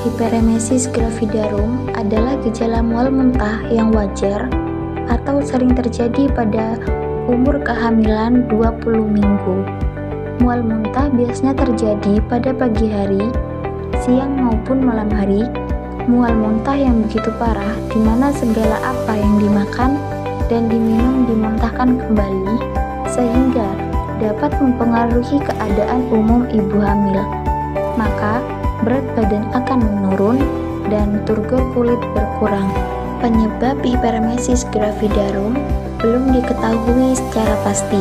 Hiperemesis gravidarum adalah gejala mual muntah yang wajar atau sering terjadi pada umur kehamilan 20 minggu. Mual muntah biasanya terjadi pada pagi hari, siang maupun malam hari. Mual muntah yang begitu parah di mana segala apa yang dimakan dan diminum dimuntahkan kembali, sehingga dapat mempengaruhi keadaan umum ibu hamil. Maka berat badan akan menurun dan turgor kulit berkurang. Penyebab hiperemesis gravidarum belum diketahui secara pasti,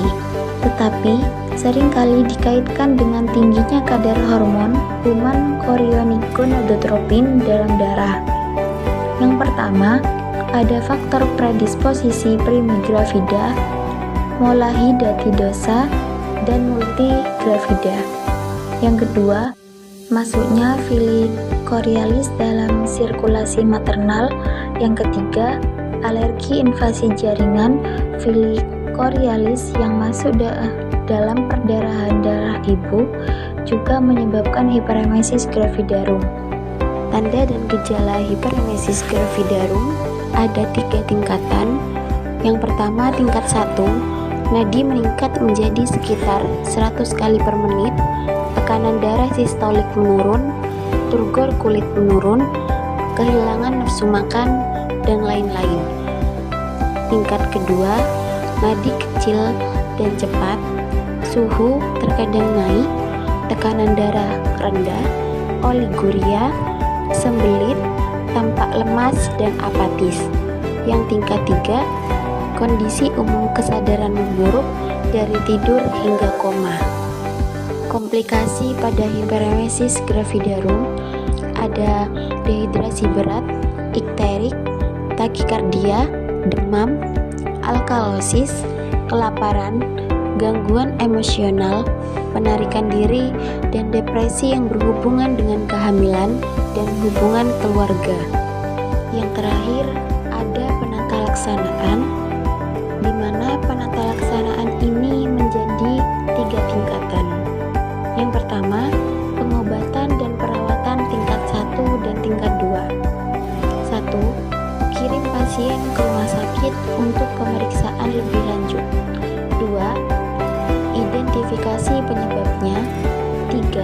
tetapi seringkali dikaitkan dengan tingginya kadar hormon human chorionic gonadotropin dalam darah. Yang pertama, ada faktor predisposisi primigravida, molahidatidosa, dan multigravida. Yang kedua, masuknya Fili choriolis dalam sirkulasi maternal. Yang ketiga, alergi invasi jaringan Fili choriolis yang masuk dalam perdarahan darah ibu juga menyebabkan hiperemesis gravidarum. Tanda dan gejala hiperemesis gravidarum ada 3 tingkatan. Yang pertama, tingkat 1, nadi meningkat menjadi sekitar 100 kali per menit, tekanan darah sistolik menurun, turgor kulit menurun, kehilangan nafsu makan, dan lain-lain. Tingkat kedua, nadi kecil dan cepat, suhu terkadang naik, tekanan darah rendah, oliguria, sembelit, tampak lemas dan apatis. Yang tingkat 3, kondisi umum kesadaran memburuk dari tidur hingga koma. Komplikasi pada hiperemesis gravidarum ada dehidrasi berat, ikterik, takikardia, demam, alkalosis, kelaparan, gangguan emosional, penarikan diri, dan depresi yang berhubungan dengan kehamilan dan hubungan keluarga. Yang terakhir, ada penata laksanaan, di mana penata laksanaan ini menjadi 3 tingkatan. Yang pertama, pengobatan dan perawatan tingkat 1 dan tingkat 2. 1. Kirim pasien ke rumah sakit untuk pemeriksaan lebih lanjut. 2. Identifikasi penyebabnya. 3.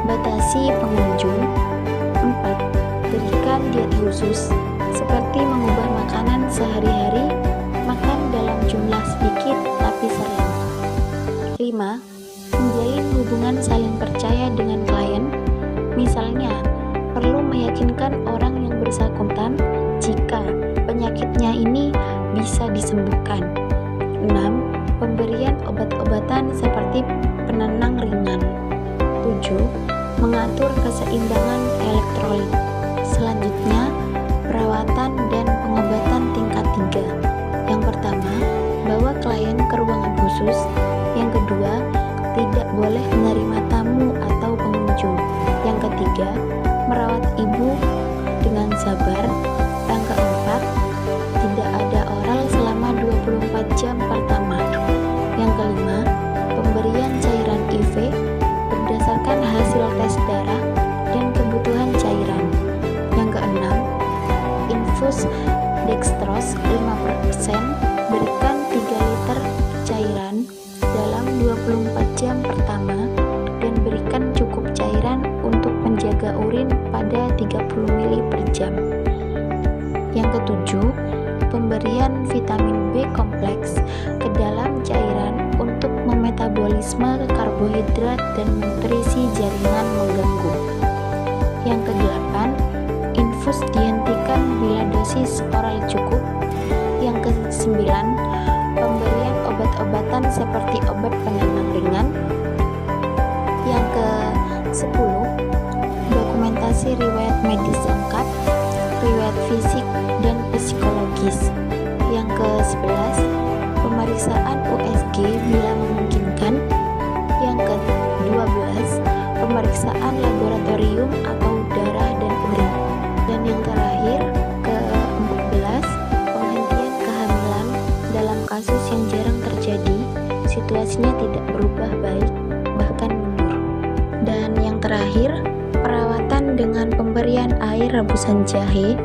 Batasi pengunjung. 4. Berikan diet khusus, seperti mengubah makanan sehari-hari, makan dalam jumlah sedikit tapi sering. 5. Menjalin hubungan saling percaya dengan klien, misalnya perlu meyakinkan orang yang bersangkutan jika penyakitnya ini bisa disembuhkan. 6. Pemberian obat-obatan seperti penenang ringan. 7. Mengatur keseimbangan elektrolit. Selanjutnya, perawatan dan pengobatan tingkat 3. Yang pertama, bawa klien ke ruangan khusus. Yang kedua, tidak boleh menerima tamu atau pengunjung. Yang ketiga, merawat ibu dengan sabar. Yang keempat, tidak ada oral selama 24 jam pertama. Yang kelima, pemberian cairan IV berdasarkan hasil tes darah dan kebutuhan cairan. Yang keenam, infus dextrose 5%, berikan 3 liter cairan dalam 24 jam pertama dan berikan cukup cairan untuk menjaga urin pada 30 ml per jam. Yang ketujuh, pemberian vitamin B kompleks ke dalam cairan untuk memetabolisme karbohidrat dan nutrisi jaringan mengganggu. Yang kedelapan, infus dihentikan bila dosis oral cukup. Yang kesembilan, pemberian obat-obatan seperti obat penenang ringan. Yang ke-10, dokumentasi riwayat medis lengkap, riwayat fisik dan psikologis. Yang ke-11, pemeriksaan USG bila memungkinkan. Yang ke-12, pemeriksaan laboratorium atau darah dan urin. Dan yang terakhir, ke-14, penghentian kehamilan dalam kasus yang jarang terjadi, situasinya tidak berubah baik, bahkan mundur. Dan yang terakhir, Perawatan dengan pemberian air rebusan jahe.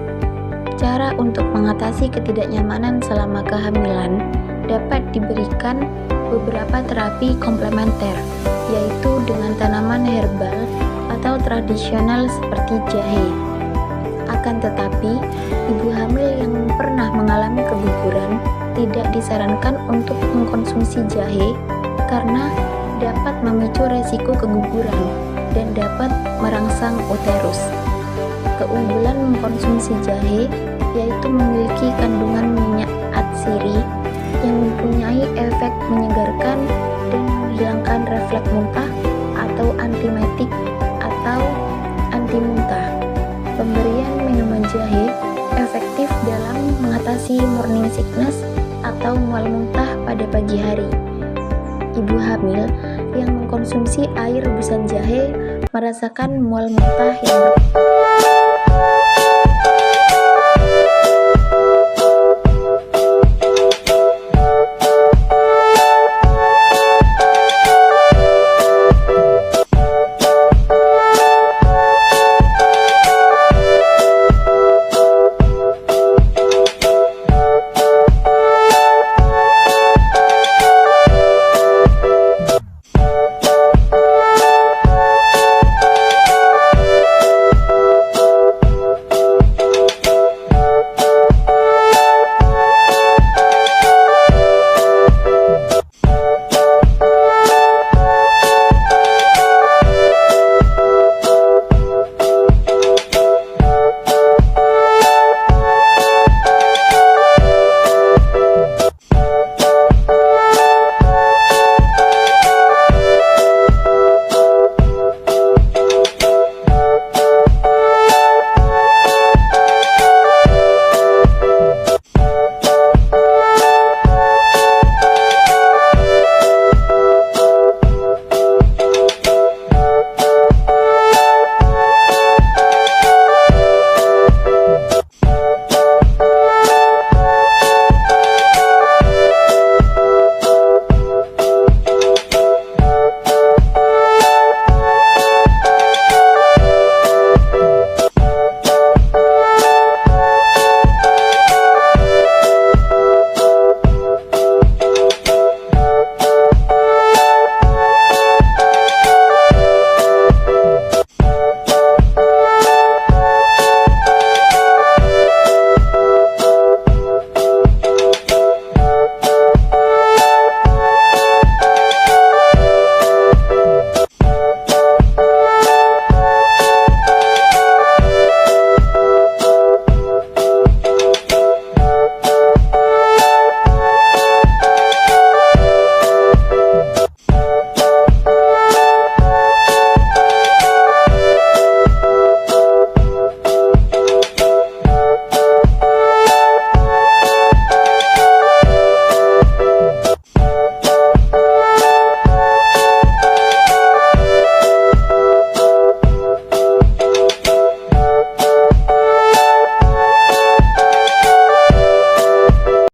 Cara untuk mengatasi ketidaknyamanan selama kehamilan dapat diberikan beberapa terapi komplementer, yaitu dengan tanaman herbal atau tradisional seperti jahe. Akan tetapi, ibu hamil yang pernah mengalami keguguran tidak disarankan untuk mengkonsumsi jahe karena dapat memicu resiko keguguran dan dapat merangsang uterus. Keunggulan mengkonsumsi jahe yaitu memiliki kandungan minyak atsiri yang mempunyai efek menyegarkan dan menghilangkan refleks muntah atau antiemetik atau anti muntah. Pemberian minuman jahe efektif dalam mengatasi morning sickness atau mual muntah pada pagi hari. Ibu hamil yang mengkonsumsi air rebusan jahe merasakan mual muntah yang